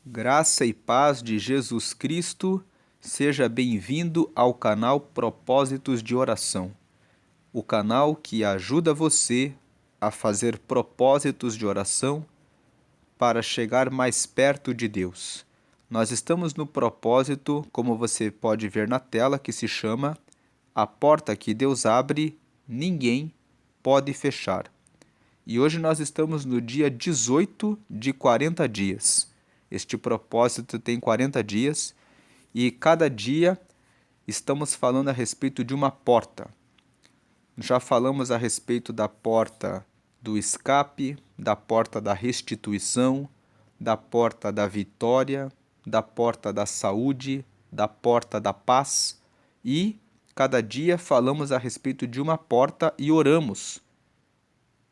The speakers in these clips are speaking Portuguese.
Graça e paz de Jesus Cristo, seja bem-vindo ao canal Propósitos de Oração, o canal que ajuda você a fazer propósitos de oração para chegar mais perto de Deus. Nós estamos no propósito, como você pode ver na tela, que se chama A Porta que Deus Abre, Ninguém Pode Fechar. E hoje nós estamos no dia 18 de 40 dias. Este propósito tem 40 dias e cada dia estamos falando a respeito de uma porta. Já falamos a respeito da porta do escape, da porta da restituição, da porta da vitória, da porta da saúde, da porta da paz e cada dia falamos a respeito de uma porta e oramos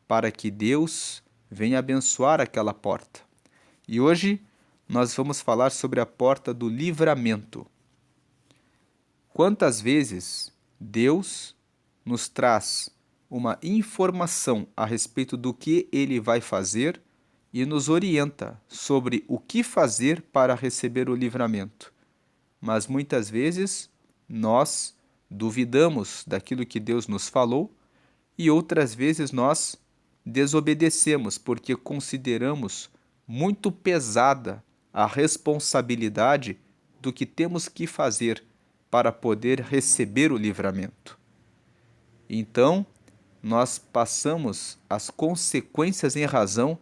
para que Deus venha abençoar aquela porta. E hoje nós vamos falar sobre a porta do livramento. Quantas vezes Deus nos traz uma informação a respeito do que Ele vai fazer e nos orienta sobre o que fazer para receber o livramento. Mas muitas vezes nós duvidamos daquilo que Deus nos falou e outras vezes nós desobedecemos porque consideramos muito pesada a responsabilidade do que temos que fazer para poder receber o livramento. Então, nós passamos as consequências em razão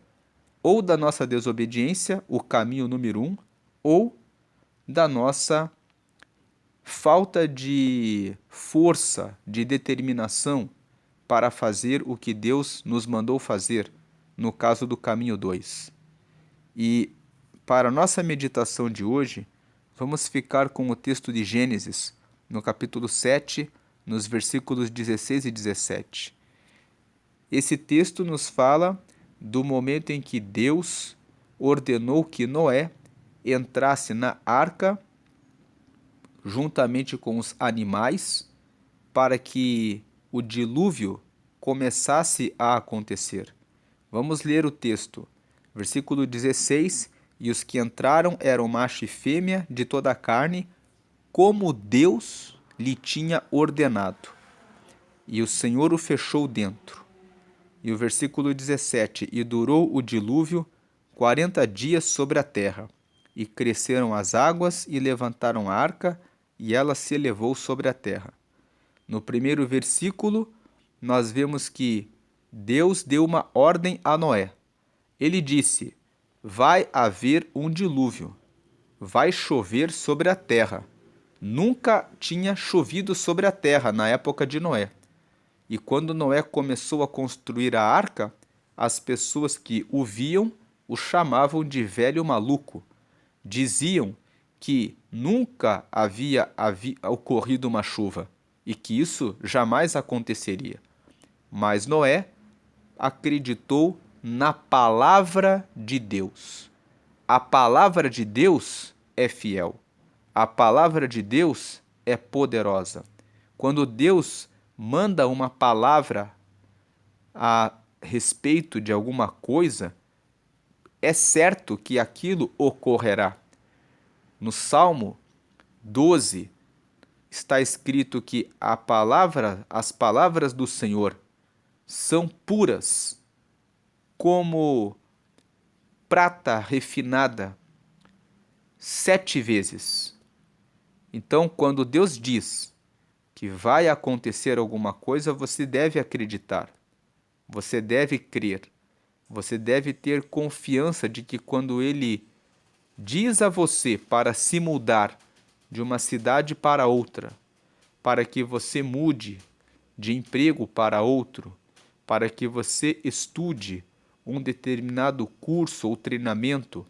ou da nossa desobediência, o caminho número 1, ou da nossa falta de força, de determinação para fazer o que Deus nos mandou fazer, no caso do caminho 2. E para a nossa meditação de hoje, vamos ficar com o texto de Gênesis, no capítulo 7, nos versículos 16 e 17. Esse texto nos fala do momento em que Deus ordenou que Noé entrasse na arca juntamente com os animais para que o dilúvio começasse a acontecer. Vamos ler o texto. Versículo 16: E os que entraram eram macho e fêmea de toda a carne, como Deus lhe tinha ordenado. E o Senhor o fechou dentro. E o versículo 17: E durou o dilúvio 40 dias sobre a terra. E cresceram as águas e levantaram a arca, e ela se elevou sobre a terra. No primeiro versículo, nós vemos que Deus deu uma ordem a Noé. Ele disse: vai haver um dilúvio, vai chover sobre a terra. Nunca tinha chovido sobre a terra na época de Noé. E quando Noé começou a construir a arca, as pessoas que o viam o chamavam de velho maluco. Diziam que nunca havia ocorrido uma chuva e que isso jamais aconteceria. Mas Noé acreditou na palavra de Deus. A palavra de Deus é fiel. A palavra de Deus é poderosa. Quando Deus manda uma palavra a respeito de alguma coisa, é certo que aquilo ocorrerá. No Salmo 12 está escrito que as palavras do Senhor são puras, como prata refinada 7 vezes. Então, quando Deus diz que vai acontecer alguma coisa, você deve acreditar, você deve crer, você deve ter confiança de que quando Ele diz a você para se mudar de uma cidade para outra, para que você mude de emprego para outro, para que você estude um determinado curso ou treinamento,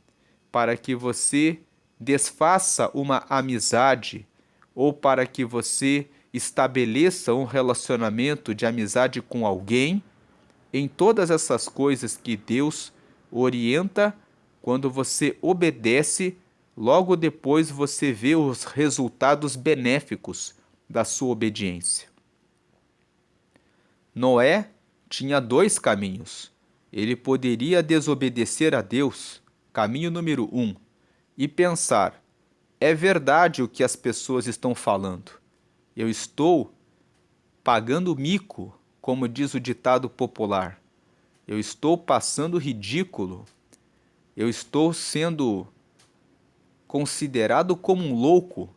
para que você desfaça uma amizade ou para que você estabeleça um relacionamento de amizade com alguém, em todas essas coisas que Deus orienta, quando você obedece, logo depois você vê os resultados benéficos da sua obediência. Noé tinha 2 caminhos. Ele poderia desobedecer a Deus, caminho número 1, e pensar: é verdade o que as pessoas estão falando. Eu estou pagando mico, como diz o ditado popular. Eu estou passando ridículo. Eu estou sendo considerado como um louco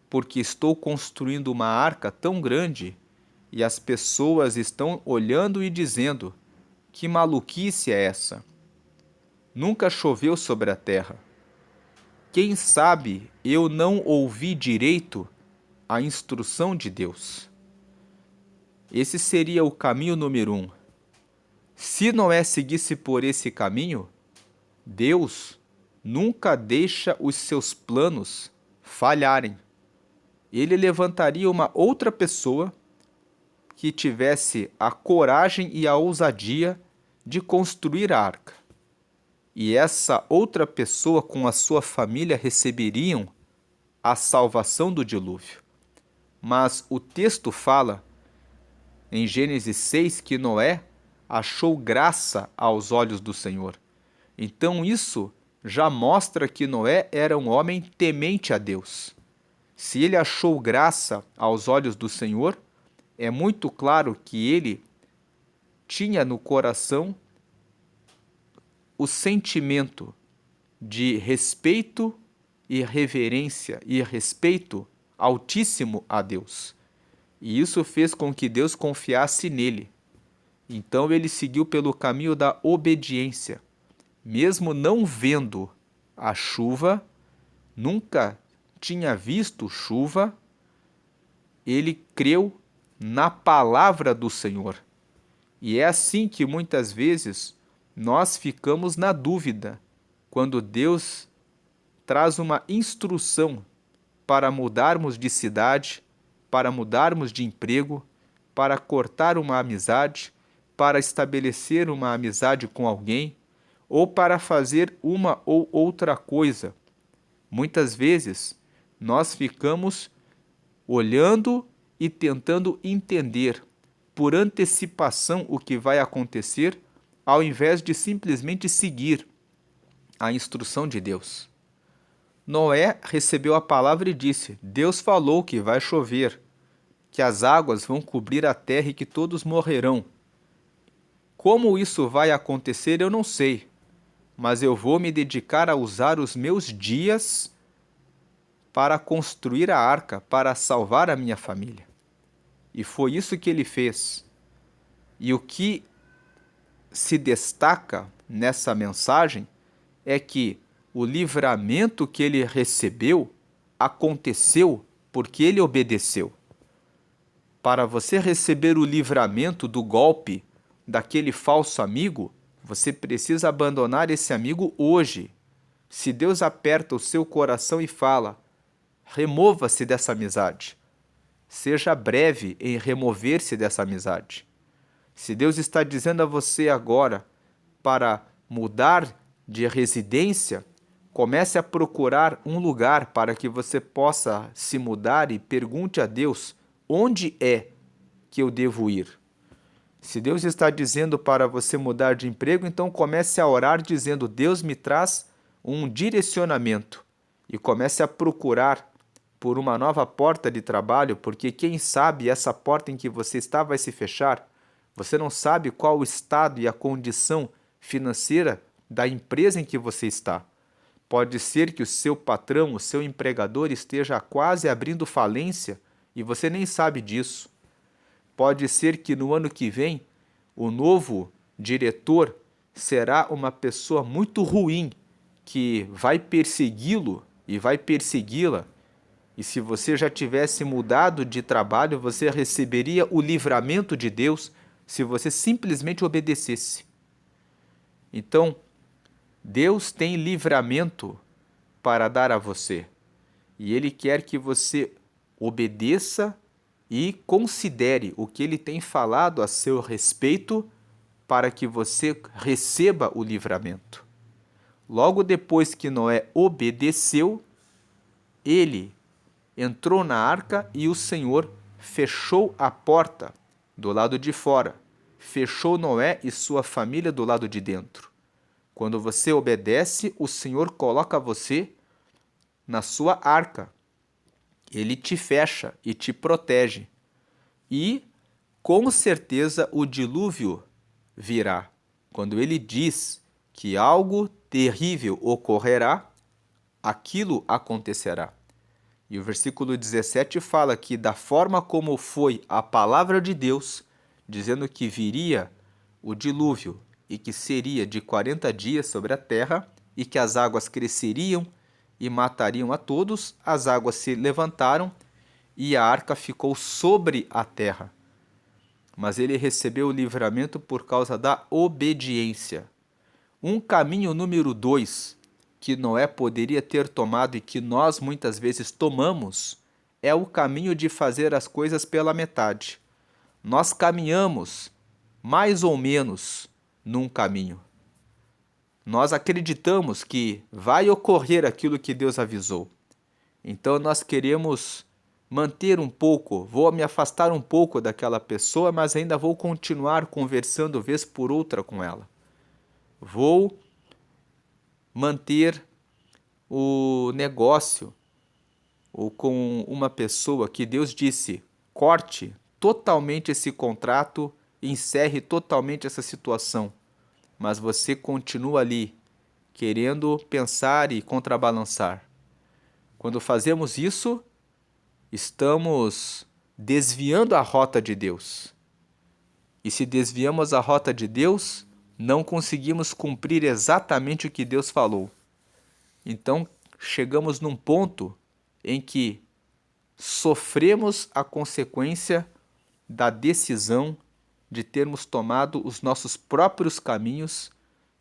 porque estou construindo uma arca tão grande e as pessoas estão olhando e dizendo: que maluquice é essa? Nunca choveu sobre a terra. Quem sabe eu não ouvi direito a instrução de Deus? Esse seria o caminho número 1. Se Noé seguisse por esse caminho, Deus nunca deixa os seus planos falharem. Ele levantaria uma outra pessoa que tivesse a coragem e a ousadia de construir a arca. E essa outra pessoa com a sua família receberiam a salvação do dilúvio. Mas o texto fala, em Gênesis 6, que Noé achou graça aos olhos do Senhor. Então isso já mostra que Noé era um homem temente a Deus. Se ele achou graça aos olhos do Senhor, é muito claro que ele tinha no coração o sentimento de respeito e reverência e respeito altíssimo a Deus. E isso fez com que Deus confiasse nele. Então ele seguiu pelo caminho da obediência. Mesmo não vendo a chuva, nunca tinha visto chuva, ele creu na palavra do Senhor. E é assim que muitas vezes nós ficamos na dúvida quando Deus traz uma instrução para mudarmos de cidade, para mudarmos de emprego, para cortar uma amizade, para estabelecer uma amizade com alguém ou para fazer uma ou outra coisa. Muitas vezes nós ficamos olhando e tentando entender por antecipação o que vai acontecer, ao invés de simplesmente seguir a instrução de Deus. Noé recebeu a palavra e disse: Deus falou que vai chover, que as águas vão cobrir a terra e que todos morrerão. Como isso vai acontecer, eu não sei, mas eu vou me dedicar a usar os meus dias para construir a arca, para salvar a minha família. E foi isso que ele fez. E o que se destaca nessa mensagem é que o livramento que ele recebeu aconteceu porque ele obedeceu. Para você receber o livramento do golpe daquele falso amigo, você precisa abandonar esse amigo hoje. Se Deus aperta o seu coração e fala: remova-se dessa amizade. Seja breve em remover-se dessa amizade. Se Deus está dizendo a você agora para mudar de residência, comece a procurar um lugar para que você possa se mudar e pergunte a Deus: onde é que eu devo ir? Se Deus está dizendo para você mudar de emprego, então comece a orar dizendo: Deus me traz um direcionamento, e comece a procurar por uma nova porta de trabalho, porque quem sabe essa porta em que você está vai se fechar. Você não sabe qual o estado e a condição financeira da empresa em que você está. Pode ser que o seu patrão, o seu empregador esteja quase abrindo falência e você nem sabe disso. Pode ser que no ano que vem o novo diretor será uma pessoa muito ruim que vai persegui-lo e vai persegui-la. E se você já tivesse mudado de trabalho, você receberia o livramento de Deus se você simplesmente obedecesse. Então, Deus tem livramento para dar a você. E Ele quer que você obedeça e considere o que Ele tem falado a seu respeito para que você receba o livramento. Logo depois que Noé obedeceu, ele entrou na arca e o Senhor fechou a porta do lado de fora, fechou Noé e sua família do lado de dentro. Quando você obedece, o Senhor coloca você na sua arca. Ele te fecha e te protege. E, com certeza, o dilúvio virá. Quando ele diz que algo terrível ocorrerá, aquilo acontecerá. E o versículo 17 fala que da forma como foi a palavra de Deus, dizendo que viria o dilúvio e que seria de 40 dias sobre a terra e que as águas cresceriam e matariam a todos, as águas se levantaram e a arca ficou sobre a terra. Mas ele recebeu o livramento por causa da obediência. Um caminho número 2 que Noé poderia ter tomado e que nós muitas vezes tomamos é o caminho de fazer as coisas pela metade. Nós caminhamos mais ou menos num caminho. Nós acreditamos que vai ocorrer aquilo que Deus avisou. Então nós queremos manter um pouco, vou me afastar um pouco daquela pessoa, mas ainda vou continuar conversando vez por outra com ela. Vou manter o negócio ou com uma pessoa que Deus disse, corte totalmente esse contrato, encerre totalmente essa situação. Mas você continua ali, querendo pensar e contrabalançar. Quando fazemos isso, estamos desviando a rota de Deus. E se desviamos a rota de Deus, não conseguimos cumprir exatamente o que Deus falou. Então, chegamos num ponto em que sofremos a consequência da decisão de termos tomado os nossos próprios caminhos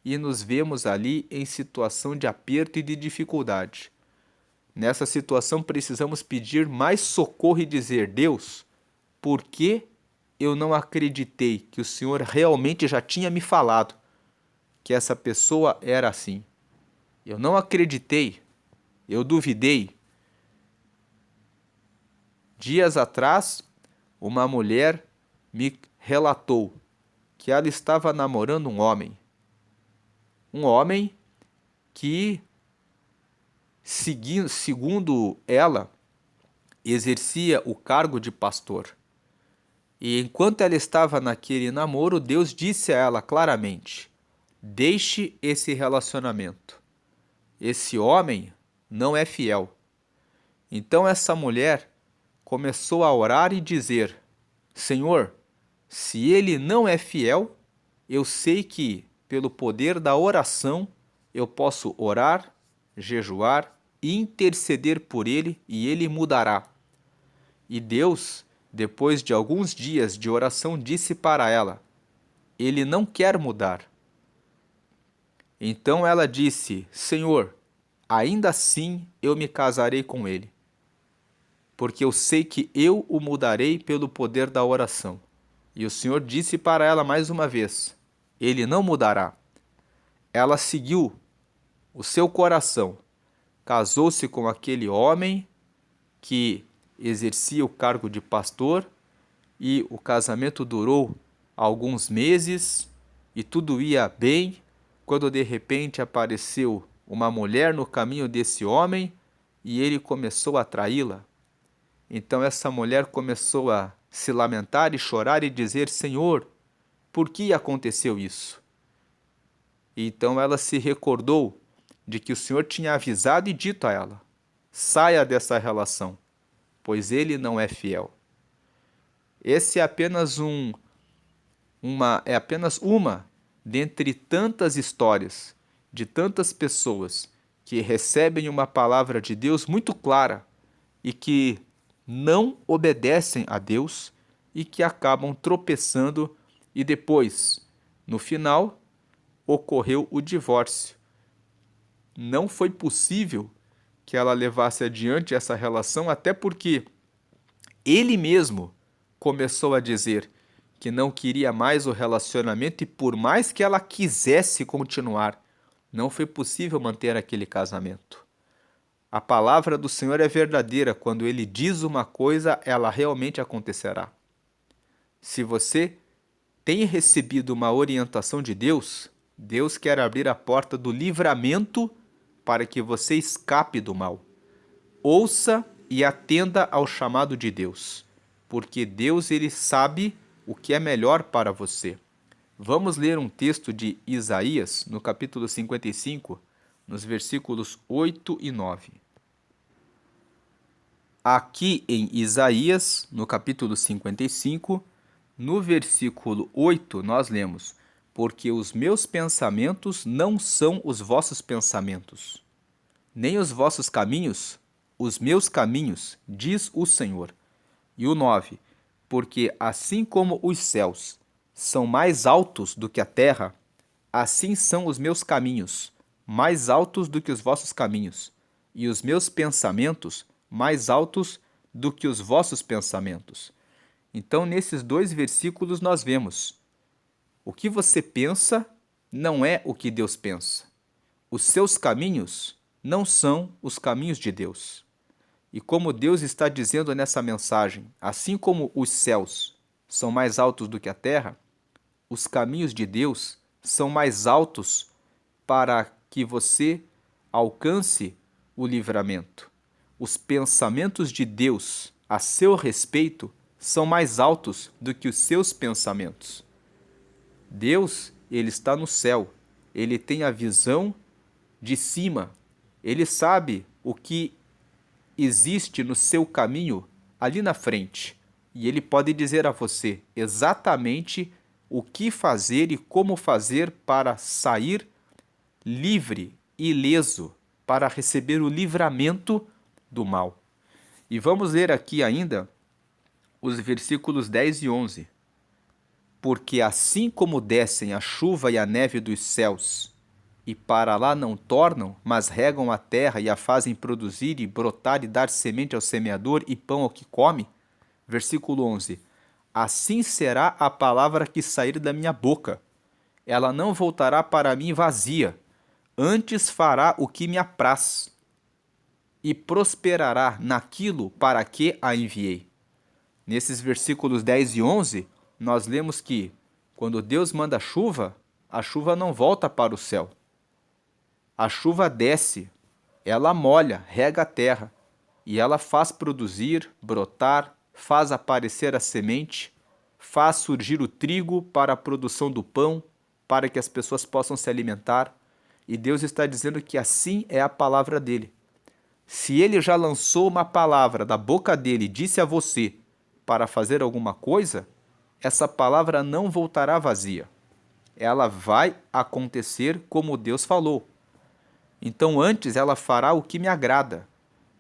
e nos vemos ali em situação de aperto e de dificuldade. Nessa situação, precisamos pedir mais socorro e dizer: Deus, por que eu não acreditei que o Senhor realmente já tinha me falado que essa pessoa era assim? Eu não acreditei, eu duvidei. Dias atrás, uma mulher me relatou que ela estava namorando um homem. Um homem que, segundo ela, exercia o cargo de pastor. E enquanto ela estava naquele namoro, Deus disse a ela claramente: deixe esse relacionamento. Esse homem não é fiel. Então essa mulher começou a orar e dizer: Senhor, se ele não é fiel, eu sei que, pelo poder da oração, eu posso orar, jejuar e interceder por ele e ele mudará. E Deus, depois de alguns dias de oração, disse para ela: ele não quer mudar. Então ela disse: Senhor, ainda assim eu me casarei com ele, porque eu sei que eu o mudarei pelo poder da oração. E o Senhor disse para ela mais uma vez: ele não mudará. Ela seguiu o seu coração, casou-se com aquele homem que exercia o cargo de pastor e o casamento durou alguns meses e tudo ia bem, quando de repente apareceu uma mulher no caminho desse homem e ele começou a traí-la. Então essa mulher começou a se lamentar e chorar e dizer: Senhor, por que aconteceu isso? E então ela se recordou de que o Senhor tinha avisado e dito a ela: saia dessa relação, pois ele não é fiel. Esse é apenas uma dentre tantas histórias de tantas pessoas que recebem uma palavra de Deus muito clara e que não obedecem a Deus e que acabam tropeçando e depois, no final, ocorreu o divórcio. Não foi possível que ela levasse adiante essa relação, até porque ele mesmo começou a dizer que não queria mais o relacionamento e por mais que ela quisesse continuar, não foi possível manter aquele casamento. A palavra do Senhor é verdadeira. Quando Ele diz uma coisa, ela realmente acontecerá. Se você tem recebido uma orientação de Deus, Deus quer abrir a porta do livramento para que você escape do mal. ouça e atenda ao chamado de Deus, porque Deus ele sabe o que é melhor para você. Vamos ler um texto de Isaías, no capítulo 55, nos versículos 8 e 9. Aqui em Isaías, no capítulo 55, no versículo 8, nós lemos: porque os meus pensamentos não são os vossos pensamentos, nem os vossos caminhos, os meus caminhos, diz o Senhor. E o 9, porque assim como os céus são mais altos do que a terra, assim são os meus caminhos, mais altos do que os vossos caminhos, e os meus pensamentos mais altos do que os vossos pensamentos. Então, nesses dois versículos, nós vemos: o que você pensa não é o que Deus pensa. Os seus caminhos não são os caminhos de Deus. E como Deus está dizendo nessa mensagem, assim como os céus são mais altos do que a terra, os caminhos de Deus são mais altos para que você alcance o livramento. Os pensamentos de Deus a seu respeito são mais altos do que os seus pensamentos. Deus, ele está no céu, ele tem a visão de cima, ele sabe o que existe no seu caminho ali na frente, e ele pode dizer a você exatamente o que fazer e como fazer para sair livre, ileso, para receber o livramento do mal. E vamos ler aqui ainda os versículos 10 e 11. Porque assim como descem a chuva e a neve dos céus, e para lá não tornam, mas regam a terra e a fazem produzir e brotar e dar semente ao semeador e pão ao que come. Versículo 11. Assim será a palavra que sair da minha boca. Ela não voltará para mim vazia, antes fará o que me apraz, e prosperará naquilo para que a enviei. Nesses versículos 10 e 11, nós lemos que, quando Deus manda chuva, a chuva não volta para o céu. A chuva desce, ela molha, rega a terra, e ela faz produzir, brotar, faz aparecer a semente, faz surgir o trigo para a produção do pão, para que as pessoas possam se alimentar. E Deus está dizendo que assim é a palavra dele. Se ele já lançou uma palavra da boca dele e disse a você para fazer alguma coisa, essa palavra não voltará vazia. Ela vai acontecer como Deus falou. Então antes ela fará o que me agrada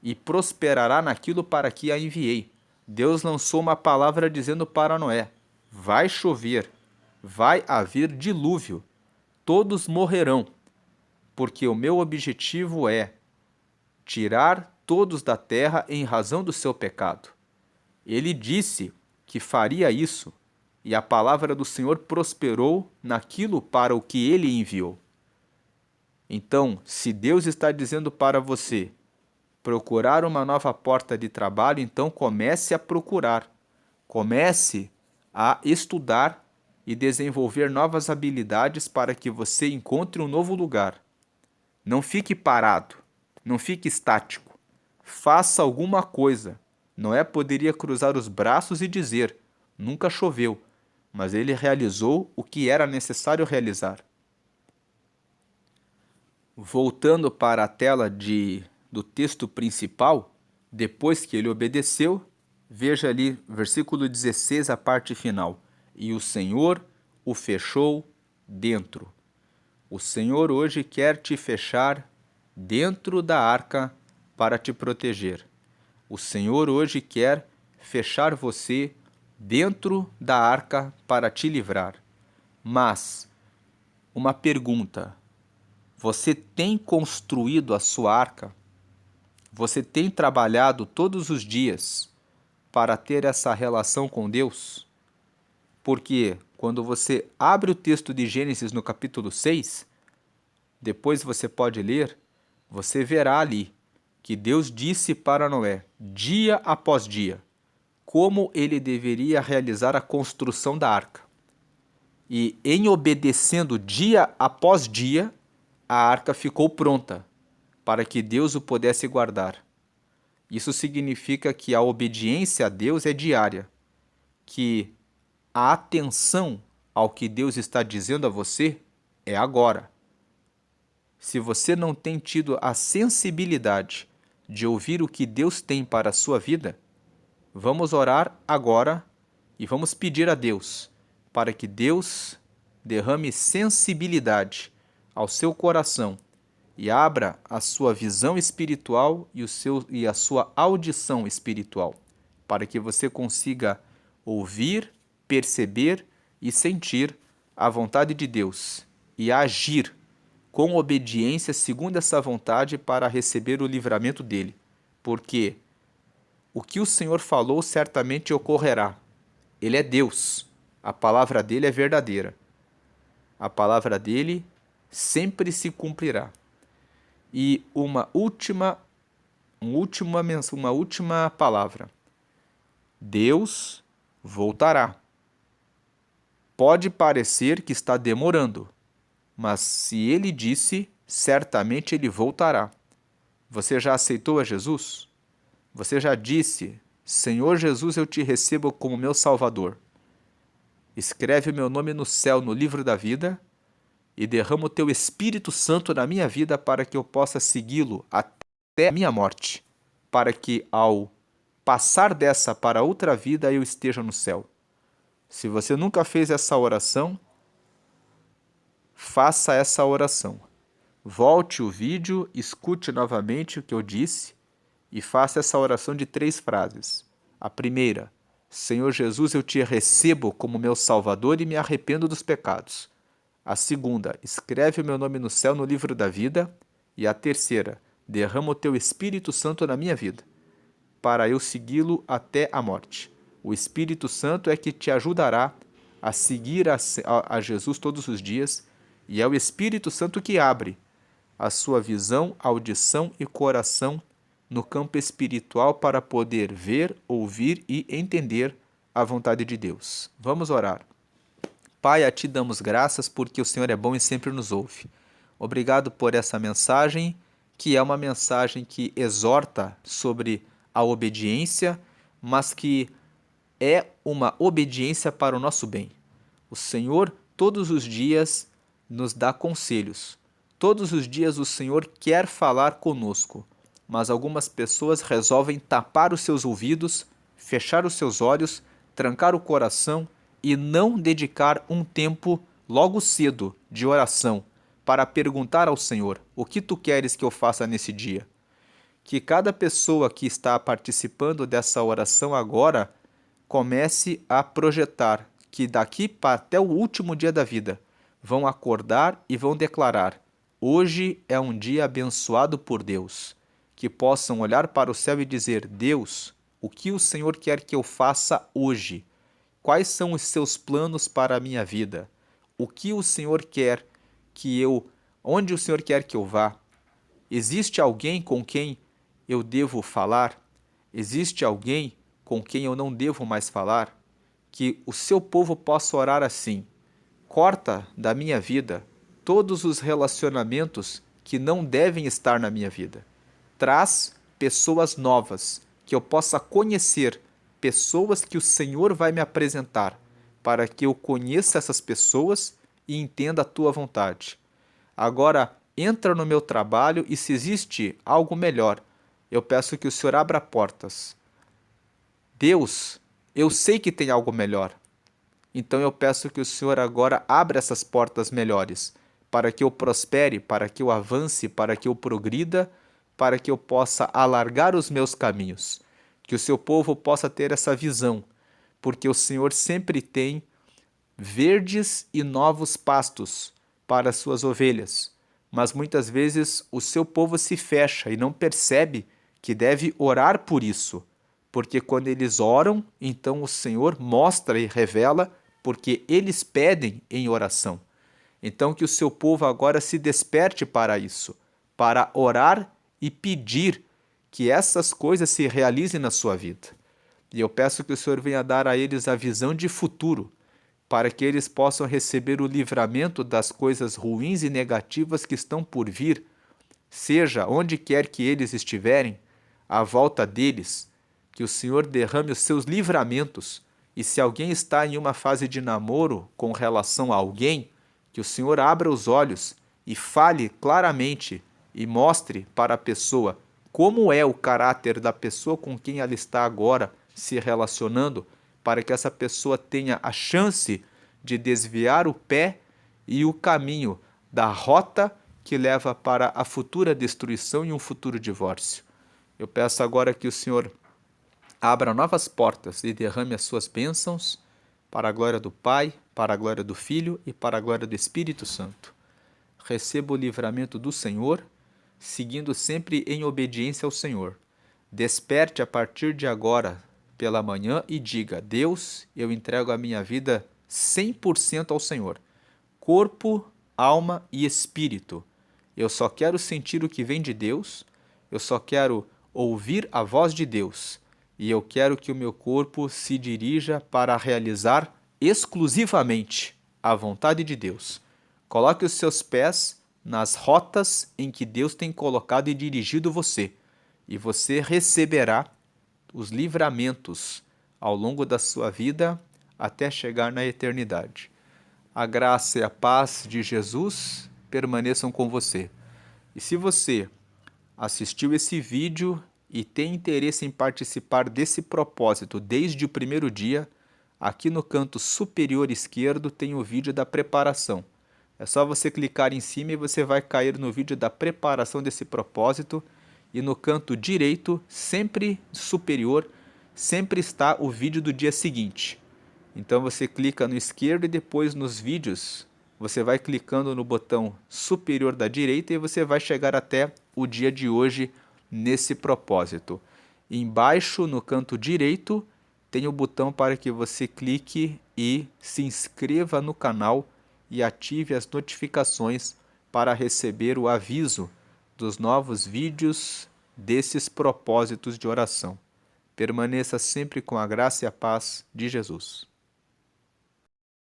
e prosperará naquilo para que a enviei. Deus lançou uma palavra dizendo para Noé: vai chover, vai haver dilúvio, todos morrerão, porque o meu objetivo é tirar todos da terra em razão do seu pecado. Ele disse que faria isso, e a palavra do Senhor prosperou naquilo para o que ele enviou. Então, se Deus está dizendo para você procurar uma nova porta de trabalho, então comece a procurar. Comece a estudar e desenvolver novas habilidades para que você encontre um novo lugar. Não fique parado, não fique estático. Faça alguma coisa. Noé poderia cruzar os braços e dizer: nunca choveu, mas ele realizou o que era necessário realizar. Voltando para a tela do texto principal, depois que ele obedeceu, veja ali, versículo 16, a parte final. E o Senhor o fechou dentro. O Senhor hoje quer te fechar dentro da arca para te proteger. O Senhor hoje quer fechar você dentro da arca para te livrar. Mas, uma pergunta: você tem construído a sua arca? Você tem trabalhado todos os dias para ter essa relação com Deus? Porque quando você abre o texto de Gênesis no capítulo 6, depois você pode ler, você verá ali que Deus disse para Noé, dia após dia, como ele deveria realizar a construção da arca. E em obedecendo dia após dia, a arca ficou pronta para que Deus o pudesse guardar. Isso significa que a obediência a Deus é diária, que a atenção ao que Deus está dizendo a você é agora. Se você não tem tido a sensibilidade de ouvir o que Deus tem para a sua vida, vamos orar agora e vamos pedir a Deus para que Deus derrame sensibilidade ao seu coração e abra a sua visão espiritual e a sua audição espiritual, para que você consiga ouvir, perceber e sentir a vontade de Deus e agir com obediência segundo essa vontade para receber o livramento dele, porque o que o Senhor falou certamente ocorrerá. Ele é Deus, a palavra dele é verdadeira, a palavra dele sempre se cumprirá. E uma última palavra: Deus voltará. Pode parecer que está demorando, mas se ele disse, certamente ele voltará. Você já aceitou a Jesus? Você já disse: Senhor Jesus, eu te recebo como meu Salvador. Escreve o meu nome no céu, no livro da vida, e derrama o teu Espírito Santo na minha vida para que eu possa segui-lo até a minha morte, para que ao passar dessa para outra vida eu esteja no céu. Se você nunca fez essa oração, faça essa oração. Volte o vídeo, escute novamente o que eu disse e faça essa oração de 3 frases. A primeira: Senhor Jesus, eu te recebo como meu Salvador e me arrependo dos pecados. A segunda: escreve o meu nome no céu, no livro da vida. E a terceira: derrama o teu Espírito Santo na minha vida, para eu segui-lo até a morte. O Espírito Santo é que te ajudará a seguir a Jesus todos os dias, e é o Espírito Santo que abre a sua visão, audição e coração no campo espiritual para poder ver, ouvir e entender a vontade de Deus. Vamos orar. Pai, a Ti damos graças porque o Senhor é bom e sempre nos ouve. Obrigado por essa mensagem, que é uma mensagem que exorta sobre a obediência, mas que é uma obediência para o nosso bem. O Senhor todos os dias nos dá conselhos. Todos os dias o Senhor quer falar conosco, mas algumas pessoas resolvem tapar os seus ouvidos, fechar os seus olhos, trancar o coração e não dedicar um tempo logo cedo de oração para perguntar ao Senhor: o que tu queres que eu faça nesse dia? Que cada pessoa que está participando dessa oração agora comece a projetar que daqui até o último dia da vida vão acordar e vão declarar: hoje é um dia abençoado por Deus. Que possam olhar para o céu e dizer: Deus, o que o Senhor quer que eu faça hoje? Quais são os seus planos para a minha vida? O que o Senhor quer onde o Senhor quer que eu vá? Existe alguém com quem eu devo falar? Existe alguém com quem eu não devo mais falar? Que o seu povo possa orar assim: corta da minha vida todos os relacionamentos que não devem estar na minha vida. Traz pessoas novas, que eu possa conhecer, pessoas que o Senhor vai me apresentar, para que eu conheça essas pessoas e entenda a tua vontade. Agora, entra no meu trabalho e se existe algo melhor, eu peço que o Senhor abra portas. Deus, eu sei que tem algo melhor. Então eu peço que o Senhor agora abra essas portas melhores, para que eu prospere, para que eu avance, para que eu progrida, para que eu possa alargar os meus caminhos. Que o seu povo possa ter essa visão, porque o Senhor sempre tem verdes e novos pastos para as suas ovelhas. Mas muitas vezes o seu povo se fecha e não percebe que deve orar por isso, porque quando eles oram, então o Senhor mostra e revela, porque eles pedem em oração. Então que o seu povo agora se desperte para isso, para orar e pedir que essas coisas se realizem na sua vida. E eu peço que o Senhor venha dar a eles a visão de futuro, para que eles possam receber o livramento das coisas ruins e negativas que estão por vir, seja onde quer que eles estiverem, à volta deles, que o Senhor derrame os seus livramentos. E se alguém está em uma fase de namoro com relação a alguém, que o Senhor abra os olhos e fale claramente e mostre para a pessoa como é o caráter da pessoa com quem ela está agora se relacionando, para que essa pessoa tenha a chance de desviar o pé e o caminho da rota que leva para a futura destruição e um futuro divórcio. Eu peço agora que o Senhor abra novas portas e derrame as suas bênçãos para a glória do Pai, para a glória do Filho e para a glória do Espírito Santo. Receba o livramento do Senhor, seguindo sempre em obediência ao Senhor. Desperte a partir de agora pela manhã e diga: Deus, eu entrego a minha vida 100% ao Senhor. Corpo, alma e espírito. Eu só quero sentir o que vem de Deus, eu só quero ouvir a voz de Deus. E eu quero que o meu corpo se dirija para realizar exclusivamente a vontade de Deus. Coloque os seus pés nas rotas em que Deus tem colocado e dirigido você, e você receberá os livramentos ao longo da sua vida até chegar na eternidade. A graça e a paz de Jesus permaneçam com você. E se você assistiu esse vídeo e tem interesse em participar desse propósito desde o primeiro dia, aqui no canto superior esquerdo tem o vídeo da preparação. É só você clicar em cima e você vai cair no vídeo da preparação desse propósito, e no canto direito, sempre superior, sempre está o vídeo do dia seguinte. Então você clica no esquerdo e depois nos vídeos, você vai clicando no botão superior da direita e você vai chegar até o dia de hoje nesse propósito. Embaixo, no canto direito, tem o botão para que você clique e se inscreva no canal e ative as notificações para receber o aviso dos novos vídeos desses propósitos de oração. Permaneça sempre com a graça e a paz de Jesus.